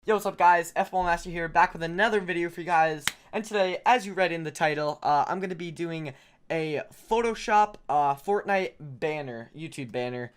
Yo, what's up guys, F-Ball Master here, back with another video for you guys, and today, as you read in the title, I'm going to be doing a Photoshop Fortnite banner, YouTube banner,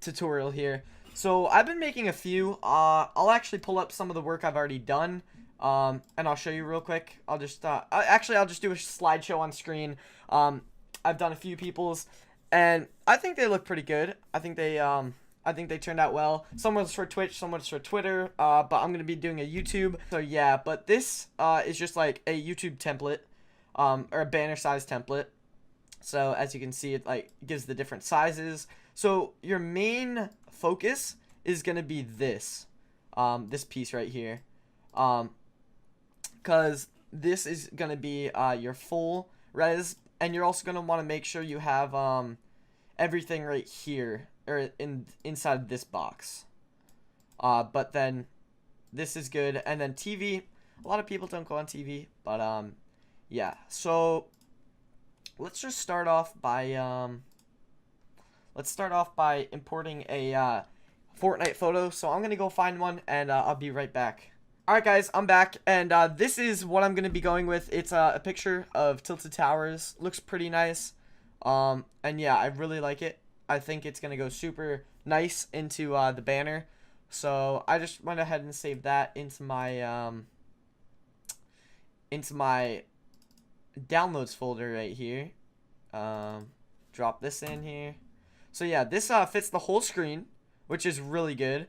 tutorial here. So, I've been making a few. I'll actually pull up some of the work I've already done, and I'll show you real quick. I'll just do a slideshow on screen. I've done a few people's, and I think they look pretty good. I think they turned out well. Some was for Twitch, some was for Twitter, but I'm going to be doing a YouTube. So yeah, but this is just like a YouTube template, or a banner size template. So as you can see, it like gives the different sizes. So your main focus is going to be this, this piece right here. Because this is going to be your full res, and you're also going to want to make sure you have everything right here, or inside this box. But then this is good, and then TV. A lot of people don't go on TV, but yeah. So let's just start off by importing a Fortnite photo. So I'm gonna go find one, and I'll be right back. Alright guys, I'm back, and this is what I'm gonna be going with. It's a picture of Tilted Towers. Looks pretty nice. And yeah, I really like it. I think it's going to go super nice into the banner. So I just went ahead and saved that into my downloads folder right here. Drop this in here. So yeah, this fits the whole screen, which is really good.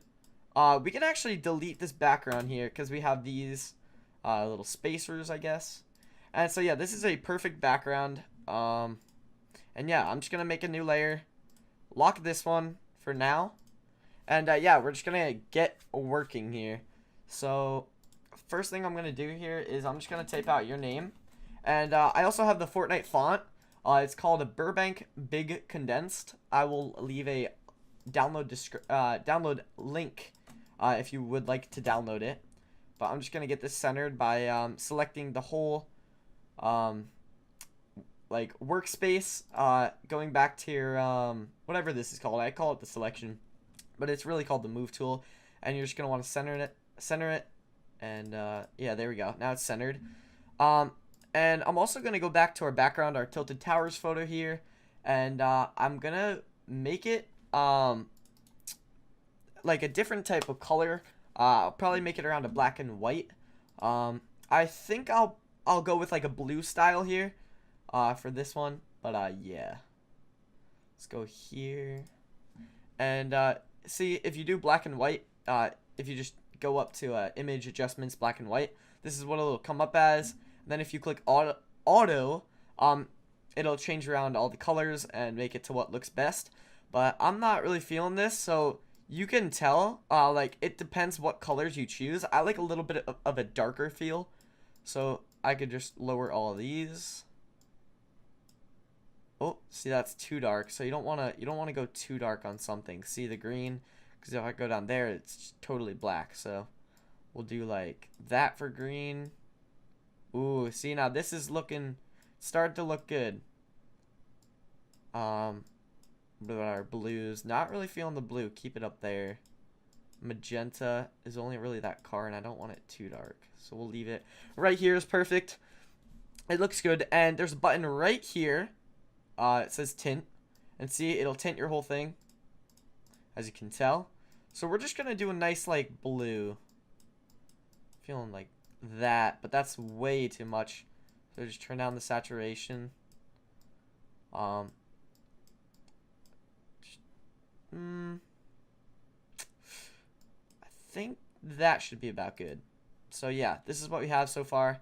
We can actually delete this background here because we have these little spacers, I guess. And so yeah, this is a perfect background. And yeah, I'm just going to make a new layer. Lock this one for now, and yeah, we're just gonna get working here. So first thing I'm gonna do here is I'm just gonna type out your name, and I also have the Fortnite font. It's called a Burbank Big Condensed. I will leave a download link if you would like to download it, but I'm just gonna get this centered by selecting the whole like workspace, going back to your whatever this is called. I call it the selection, but it's really called the move tool, and you're just gonna want to center it, and yeah, there we go. Now it's centered. And I'm also gonna go back to our background, our Tilted Towers photo here, and I'm gonna make it like a different type of color. I'll probably make it around a black and white. I think I'll go with like a blue style here for this one, but yeah, let's go here, and see, if you do black and white, if you just go up to image adjustments, black and white, this is what it'll come up as. And then if you click auto, it'll change around all the colors and make it to what looks best. But I'm not really feeling this, so you can tell, like, it depends what colors you choose. I like a little bit of a darker feel, so I could just lower all of these. Oh, see, that's too dark. So you don't want to go too dark on something. See the green? Because if I go down there, it's totally black. So we'll do like that for green. Ooh, see, now this is starting to look good. Our blues, not really feeling the blue. Keep it up there. Magenta is only really that car, and I don't want it too dark, so we'll leave it right here. Is perfect. It looks good, and there's a button right here. It says tint, and see, it'll tint your whole thing, as you can tell. So we're just gonna do a nice like blue, feeling like that, but that's way too much. So just turn down the saturation. I think that should be about good. So yeah, this is what we have so far.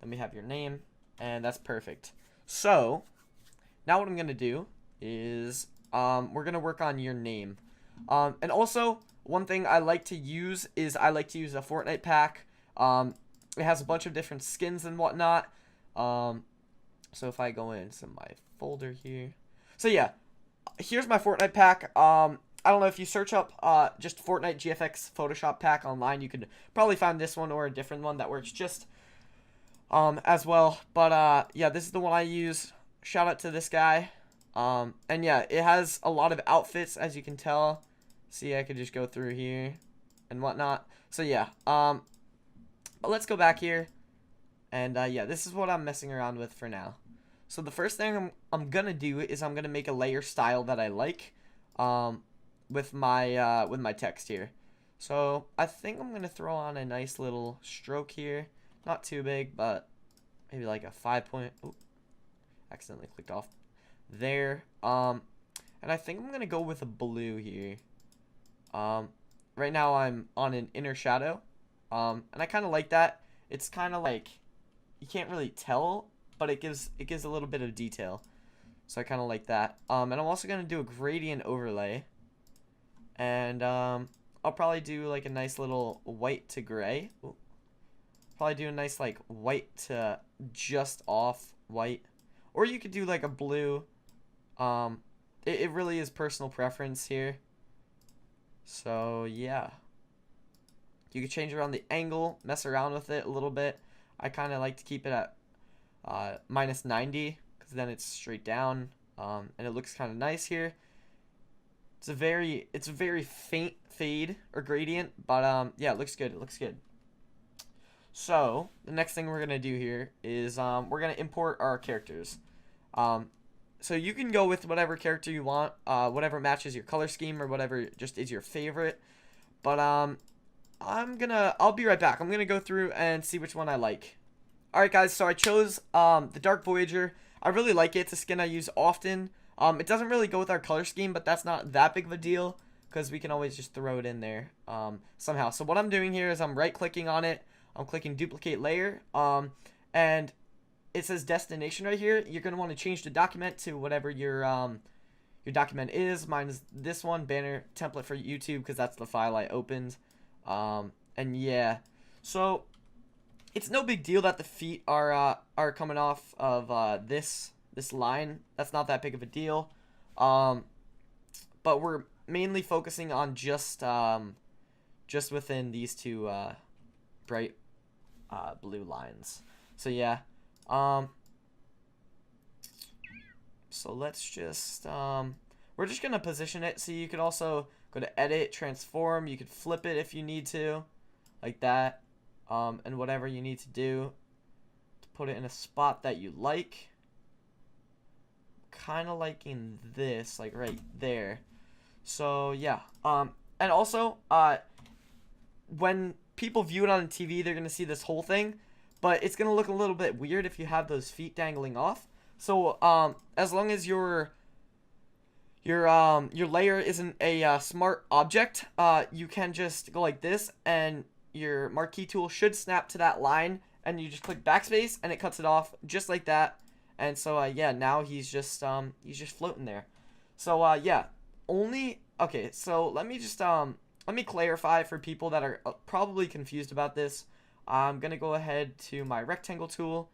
Then we have your name, and that's perfect. So now what I'm going to do is we're going to work on your name. And also, one thing I like to use is I like to use a Fortnite pack. It has a bunch of different skins and whatnot. So if I go into my folder here. So yeah, here's my Fortnite pack. I don't know, if you search up just Fortnite GFX Photoshop pack online, you could probably find this one or a different one that works just as well. But yeah, this is the one I use. Shout out to this guy. And yeah, it has a lot of outfits, as you can tell. See, I could just go through here and whatnot. So yeah, but let's go back here. And yeah, this is what I'm messing around with for now. So the first thing I'm gonna do is I'm gonna make a layer style that I like, with my text here. So I think I'm gonna throw on a nice little stroke here, not too big, but maybe like a 5 point. Ooh, accidentally clicked off there. And I think I'm gonna go with a blue here. Right now I'm on an inner shadow, and I kind of like that. It's kind of like you can't really tell, but it gives a little bit of detail. So I kind of like that. And I'm also gonna do a gradient overlay, and I'll probably do like a nice little white to gray. Ooh. Probably do a nice like white to just off white, or you could do like a blue. It really is personal preference here. So yeah, you can change around the angle, mess around with it a little bit. I kind of like to keep it at -90, because then it's straight down, and it looks kind of nice here. It's a very faint fade or gradient, but yeah, it looks good. It looks good. So the next thing we're gonna do here is we're gonna import our characters. So you can go with whatever character you want, whatever matches your color scheme or whatever just is your favorite. But I'll be right back. I'm gonna go through and see which one I like. Alright guys, so I chose the Dark Voyager. I really like it. It's a skin I use often. It doesn't really go with our color scheme, but that's not that big of a deal, because we can always just throw it in there somehow. So what I'm doing here is I'm right clicking on it. I'm clicking duplicate layer, and it says destination right here. You're going to want to change the document to whatever your document is. Mine is this one, banner template for YouTube, because that's the file I opened. And yeah, so it's no big deal that the feet are coming off of this line. That's not that big of a deal. But we're mainly focusing on just within these two bright blue lines. So yeah. So let's just we're just gonna position it. So you could also go to edit, transform. You could flip it if you need to, like that. And whatever you need to do to put it in a spot that you like. Kind of liking this, like right there. So yeah. And also when people view it on TV, they're gonna see this whole thing, but it's gonna look a little bit weird if you have those feet dangling off. So as long as your layer isn't a smart object, you can just go like this, and your marquee tool should snap to that line, and you just click backspace and it cuts it off just like that. And so yeah, now he's just floating there. So yeah, okay, so let me clarify for people that are probably confused about this. I'm gonna go ahead to my rectangle tool,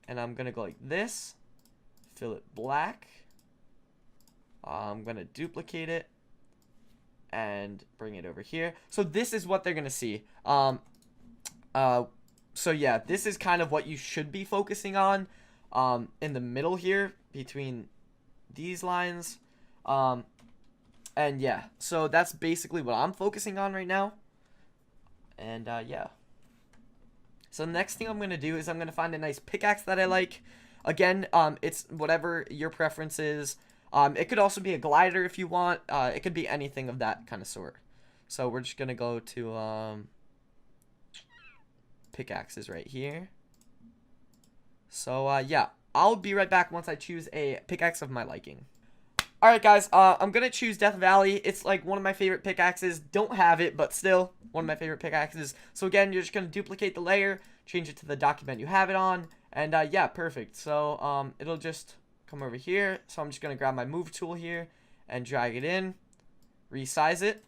and I'm gonna go like this, fill it black. I'm gonna duplicate it and bring it over here. So this is what they're gonna see. So yeah, this is kind of what you should be focusing on, in the middle here between these lines. And yeah, so that's basically what I'm focusing on right now. And yeah. So the next thing I'm going to do is I'm going to find a nice pickaxe that I like. Again, it's whatever your preference is. It could also be a glider if you want. It could be anything of that kind of sort. So we're just going to go to pickaxes right here. So yeah, I'll be right back once I choose a pickaxe of my liking. Alright guys, I'm going to choose Death Valley. It's like one of my favorite pickaxes. Don't have it, but still one of my favorite pickaxes. So again, you're just going to duplicate the layer, change it to the document you have it on, and yeah, perfect. So it'll just come over here. So I'm just going to grab my move tool here and drag it in, resize it,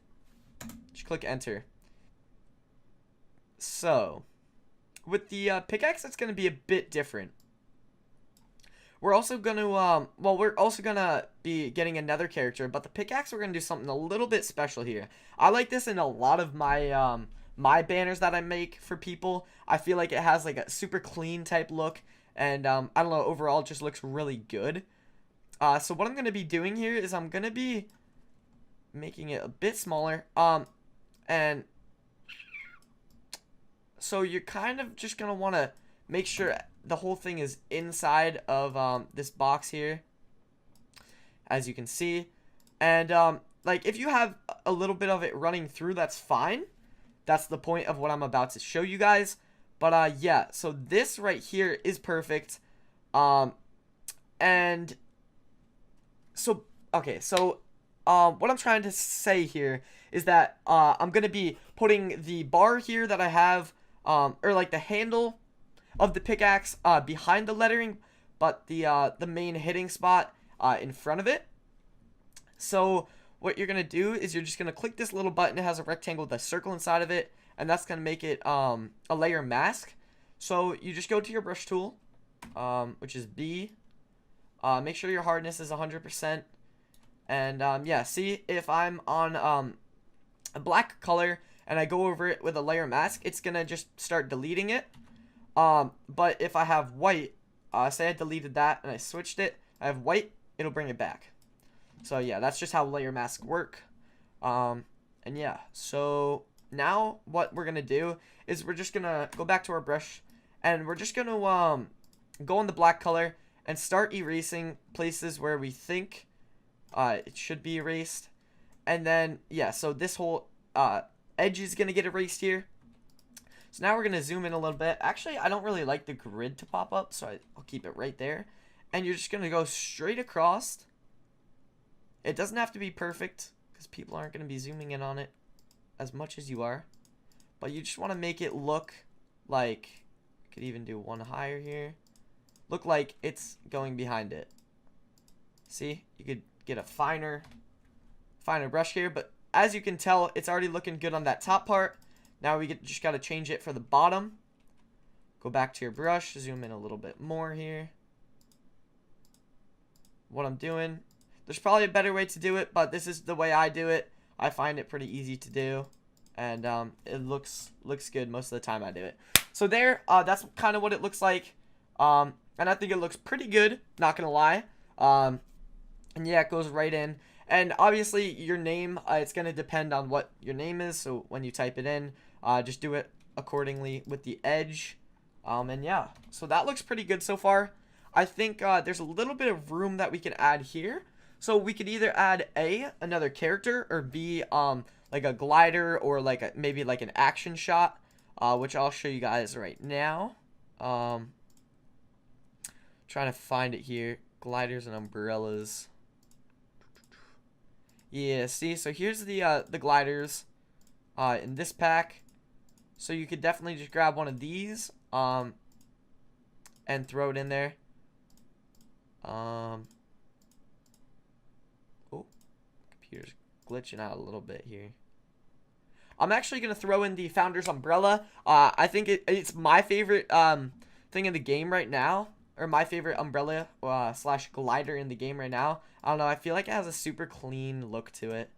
just click enter. So with the pickaxe, it's going to be a bit different. We're also going to, we're also going to be getting another character, but the pickaxe, we're going to do something a little bit special here. I like this in a lot of my, my banners that I make for people. I feel like it has like a super clean type look, and, I don't know, overall it just looks really good. So what I'm going to be doing here is I'm going to be making it a bit smaller, and so you're kind of just gonna want to make sure the whole thing is inside of this box here, as you can see. And like, if you have a little bit of it running through, that's fine. That's the point of what I'm about to show you guys. But yeah, so this right here is perfect. And so, okay, so what I'm trying to say here is that I'm gonna be putting the bar here that I have, or like the handle of the pickaxe behind the lettering, but the main hitting spot in front of it. So what you're gonna do is you're just gonna click this little button. It has a rectangle with a circle inside of it, and that's gonna make it a layer mask. So you just go to your brush tool, which is B. Make sure your hardness is 100%. And yeah, see, if I'm on a black color and I go over it with a layer mask, it's gonna just start deleting it. But if I have white, say I deleted that and I switched it, I have white, it'll bring it back. So yeah, that's just how layer masks work. And yeah, so now what we're gonna do is we're just gonna go back to our brush, and we're just gonna go on the black color and start erasing places where we think it should be erased. And then yeah, so this whole edge is gonna get erased here. So now we're gonna zoom in a little bit. Actually, I don't really like the grid to pop up, so I'll keep it right there. And you're just gonna go straight across. It doesn't have to be perfect, because people aren't going to be zooming in on it as much as you are. But you just want to make it look like, you could even do one higher here, look like it's going behind it. See, you could get a finer brush here, but as you can tell, it's already looking good on that top part. Now we just got to change it for the bottom. Go back to your brush, zoom in a little bit more here. What I'm doing, there's probably a better way to do it, but this is the way I do it. I find it pretty easy to do, and it looks good most of the time I do it. So there, that's kind of what it looks like, and I think it looks pretty good, not gonna lie. And yeah, it goes right in. And obviously your name, it's gonna depend on what your name is, so when you type it in, just do it accordingly with the edge. And yeah, so that looks pretty good so far. I think there's a little bit of room that we can add here. So we could either add another character, or B, like a glider, or like maybe like an action shot, which I'll show you guys right now. Trying to find it here. Gliders and umbrellas. Yeah, see, so here's the gliders in this pack. So you could definitely just grab one of these and throw it in there. Oh, computer's glitching out a little bit here. I'm actually going to throw in the Founder's Umbrella. I think it's my favorite thing in the game right now. Or my favorite umbrella slash glider in the game right now. I don't know, I feel like it has a super clean look to it.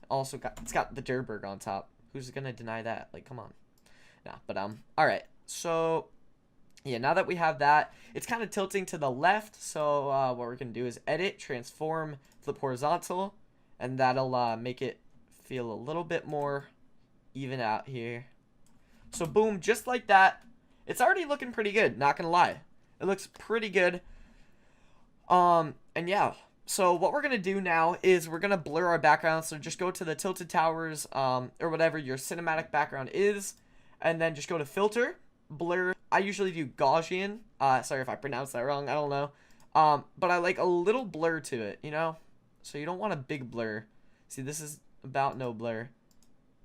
Also, it's got the Durberg on top. Who's going to deny that? Like, come on. Nah, but alright. So, yeah, now that we have that, it's kind of tilting to the left. So, what we're going to do is edit, transform, flip horizontal. And that'll make it feel a little bit more even out here. So, boom, just like that. It's already looking pretty good, not going to lie. It looks pretty good. And yeah, so what we're going to do now is we're going to blur our background. So just go to the Tilted Towers, or whatever your cinematic background is, and then just go to Filter, Blur. I usually do Gaussian. Sorry if I pronounced that wrong. I don't know. But I like a little blur to it, you know? So you don't want a big blur. See, this is about no blur.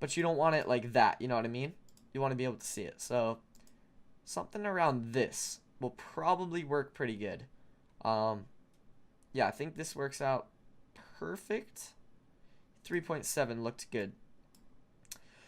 But you don't want it like that, you know what I mean? You want to be able to see it. So something around this will probably work pretty good. Yeah, I think this works out perfect. 3.7 looked good.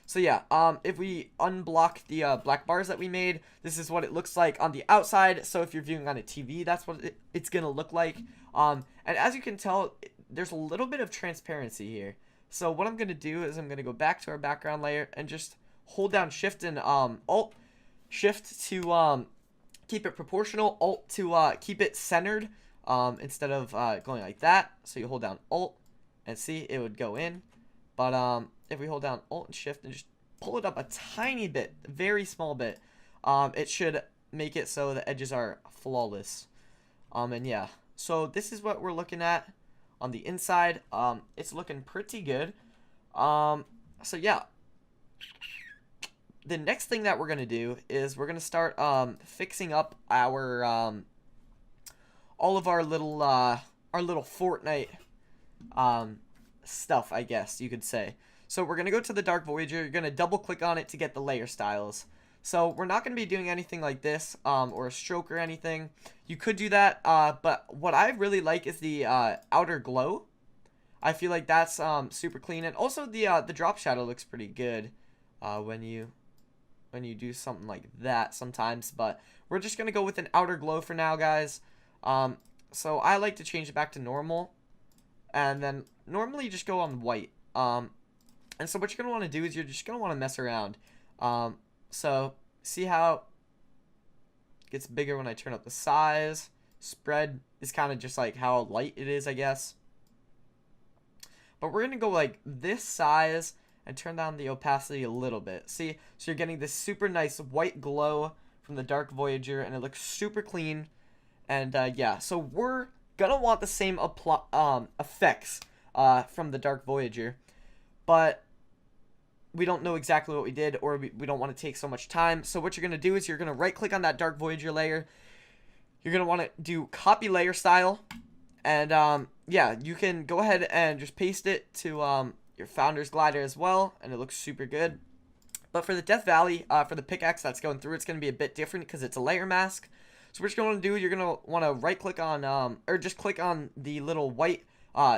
So yeah, if we unblock the black bars that we made, this is what it looks like on the outside. So if you're viewing on a TV, that's what it's gonna look like. And as you can tell, there's a little bit of transparency here. So what I'm gonna do is I'm gonna go back to our background layer and just hold down Shift and Alt Shift to keep it proportional, Alt to keep it centered, instead of going like that. So you hold down Alt and see, it would go in. But if we hold down Alt and Shift and just pull it up a tiny bit, very small bit, it should make it so the edges are flawless. And yeah, so this is what we're looking at on the inside. It's looking pretty good. So yeah, the next thing that we're gonna do is we're gonna start fixing up our all of our little Fortnite stuff, I guess you could say. So we're gonna go to the Dark Voyager. You're gonna double click on it to get the layer styles. So we're not gonna be doing anything like this or a stroke or anything. You could do that, but what I really like is the outer glow. I feel like that's super clean, and also the drop shadow looks pretty good when you do something like that sometimes. But we're just gonna go with an outer glow for now, guys. So I like to change it back to normal, and then normally you just go on white. And so what you're gonna want to do is you're just gonna want to mess around. So see how it gets bigger when I turn up the size. Spread is kind of just like how light it is, I guess. But we're gonna go like this size and turn down the opacity a little bit. See, so you're getting this super nice white glow from the Dark Voyager, and it looks super clean. And yeah, so we're gonna want the same effects from the Dark Voyager, but we don't know exactly what we did, or we don't want to take so much time. So what you're gonna do is you're gonna right click on that Dark Voyager layer. You're gonna want to do copy layer style, and yeah, you can go ahead and just paste it to your Founder's Glider as well, and it looks super good. But for the Death Valley, for the pickaxe that's going through, it's going to be a bit different because it's a layer mask. So what you're going to do, you're going to want to right click on, or just click on the little white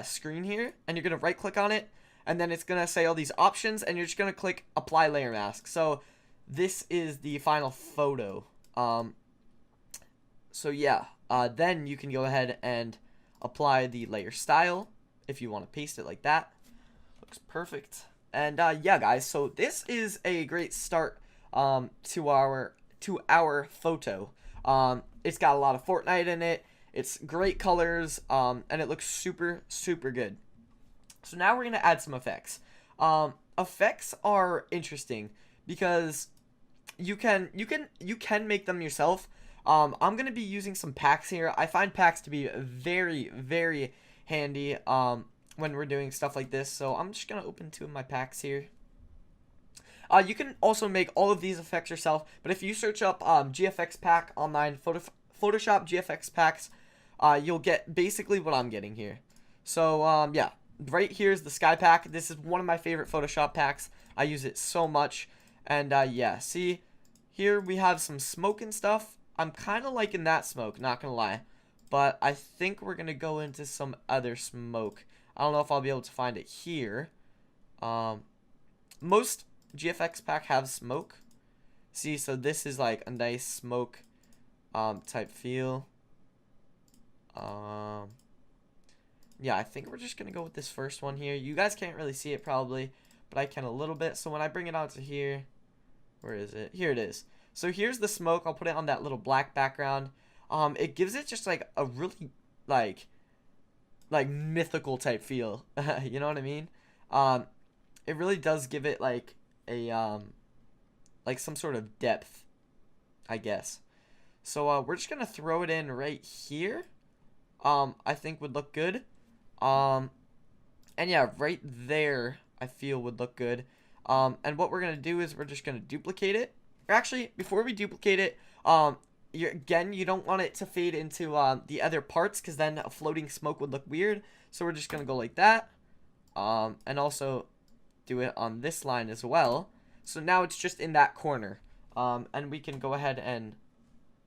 screen here, and you're going to right click on it, and then it's going to say all these options, and you're just going to click apply layer mask. So this is the final photo. So yeah, then you can go ahead and apply the layer style if you want to paste it like that. Looks perfect. And yeah, guys, so this is a great start to our photo. It's got a lot of Fortnite in it. It's great colors, and it looks super good. So now we're gonna add some effects. Effects are interesting because you can make them yourself. I'm gonna be using some packs here. I find packs to be very handy when we're doing stuff like this. So I'm just gonna open 2 of my packs here. You can also make all of these effects yourself, but if you search up GFX pack online, Photoshop GFX packs, you'll get basically what I'm getting here. So yeah, right here is the sky pack. This is one of my favorite Photoshop packs. I use it so much. And yeah, see, here we have some smoke and stuff. I'm kind of liking that smoke, not gonna lie, but I think we're gonna go into some other smoke. I don't know if I'll be able to find it here. Most GFX pack have smoke. See, so this is like a nice smoke type feel. Yeah, I think we're just gonna go with this first one here. You guys can't really see it probably, but I can a little bit. So when I bring it out to here, where is it? Here it is. So here's the smoke. I'll put it on that little black background. It gives it just like a really like mythical type feel. You know what I mean? It really does give it like a like some sort of depth, I guess. So we're just gonna throw it in right here. I think would look good. And yeah, right there I feel would look good. And what we're gonna do is we're just gonna duplicate it. Or actually, before we duplicate it, you don't want it to fade into the other parts, because then a floating smoke would look weird. So we're just gonna go like that, and also do it on this line as well. So now it's just in that corner, and we can go ahead and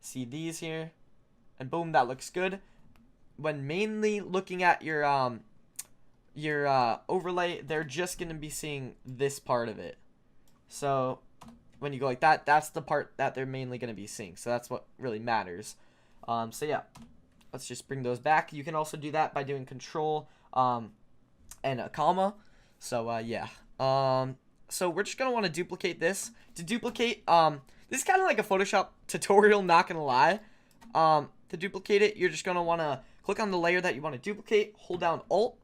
see these here, and boom, that looks good. When mainly looking at your overlay, they're just gonna be seeing this part of it. So when you go like that, that's the part that they're mainly going to be seeing. So that's what really matters. So yeah, let's just bring those back. You can also do that by doing control and a comma. So yeah. So we're just going to want to duplicate this. To duplicate, this is kind of like a Photoshop tutorial, not going to lie. To duplicate it, you're just going to want to click on the layer that you want to duplicate, hold down Alt,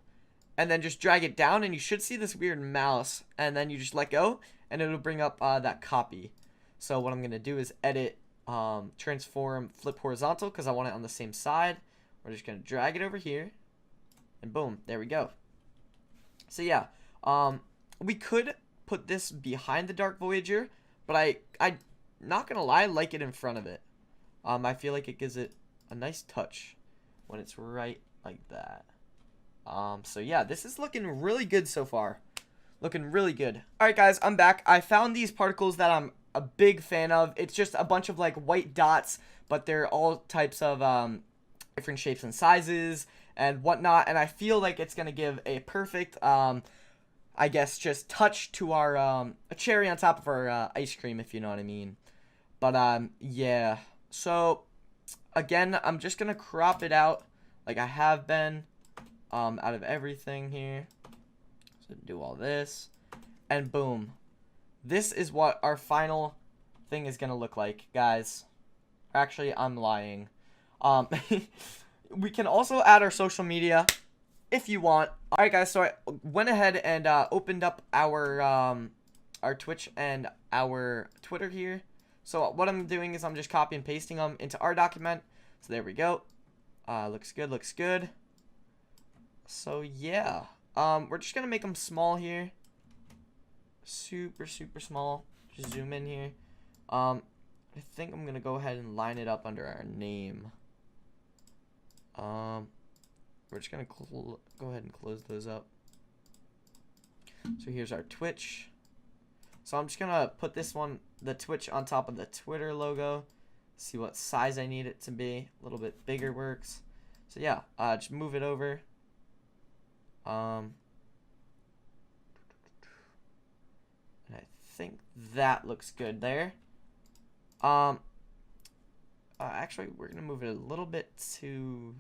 and then just drag it down, and you should see this weird mouse, and then you just let go, and it'll bring up that copy. So what I'm going to do is edit, transform, flip horizontal, because I want it on the same side. We're just going to drag it over here, and boom, there we go. So yeah, we could put this behind the Dark Voyager, but I not going to lie, I like it in front of it. I feel like it gives it a nice touch when it's right like that. So yeah, this is looking really good so far. Looking really good. Alright guys, I'm back. I found these particles that I'm a big fan of. It's just a bunch of like white dots, but they're all types of different shapes and sizes and whatnot. And I feel like it's gonna give a perfect I guess just touch to our a cherry on top of our ice cream, if you know what I mean. But yeah. So again, I'm just gonna crop it out like I have been out of everything here. So do all this, and boom, this is what our final thing is gonna look like, guys. Actually, I'm lying. We can also add our social media if you want. All right, guys. So I went ahead and opened up our Twitch and our Twitter here. So what I'm doing is I'm just copy and pasting them into our document. So there we go. Looks good. Looks good. So yeah. We're just gonna make them small here. Super small. Just zoom in here. I think I'm gonna go ahead and line it up under our name. We're just gonna go ahead and close those up. So here's our Twitch. So I'm just gonna put this one, the Twitch, on top of the Twitter logo. See what size I need it to be. A little bit bigger works. So yeah, just move it over. And I think that looks good there. Actually, we're gonna move it a little bit to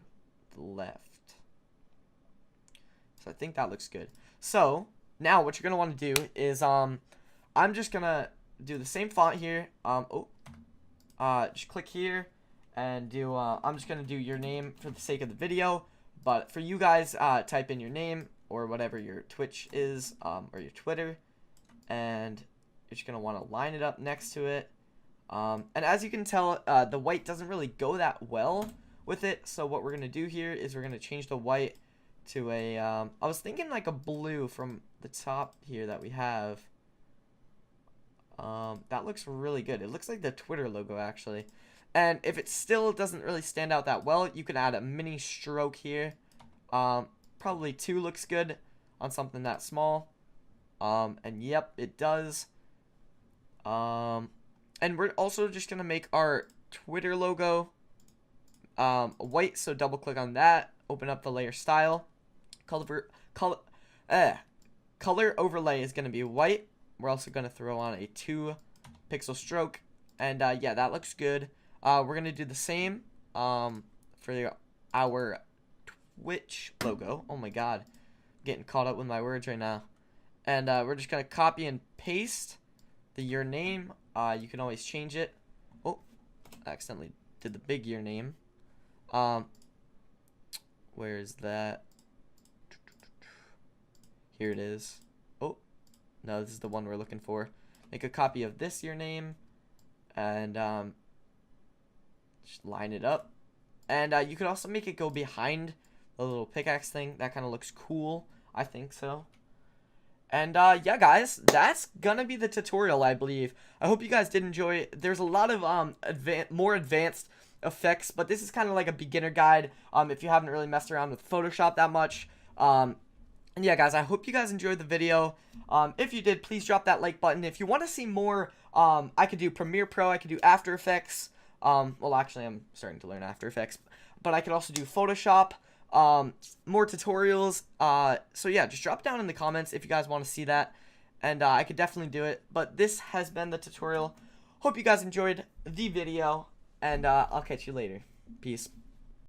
the left. So I think that looks good. So now what you're gonna want to do is I'm just gonna do the same font here. Just click here and do. I'm just gonna do your name for the sake of the video. But for you guys, type in your name or whatever your Twitch is, or your Twitter, and you're just gonna want to line it up next to it. And as you can tell, the white doesn't really go that well with it. So what we're gonna do here is we're gonna change the white to a. I was thinking like a blue from the top here that we have. That looks really good. It looks like the Twitter logo actually. And if it still doesn't really stand out that well, you can add a mini stroke here. Probably 2 looks good on something that small. And yep, it does. And we're also just going to make our Twitter logo white, so double click on that. Open up the layer style. Color overlay is going to be white. We're also going to throw on a 2 pixel stroke. And yeah, that looks good. We're going to do the same for our Twitch logo. Oh my god. I'm getting caught up with my words right now. And we're just going to copy and paste your name. You can always change it. Oh, I accidentally did the big your name. Where is that? Here it is. Oh, no, this is the one we're looking for. Make a copy of this your name. And just line it up. And you could also make it go behind the little pickaxe thing. That kind of looks cool. I think so. And yeah, guys, that's gonna be the tutorial, I believe. I hope you guys did enjoy it. There's a lot of more advanced effects, but this is kind of like a beginner guide if you haven't really messed around with Photoshop that much. And yeah, guys, I hope you guys enjoyed the video. If you did, please drop that like button. If you want to see more, I could do Premiere Pro, I could do After Effects. Well, actually, I'm starting to learn After Effects, but I could also do Photoshop. More tutorials. So yeah, just drop down in the comments if you guys want to see that, and I could definitely do it. But this has been the tutorial. Hope you guys enjoyed the video, and I'll catch you later. Peace.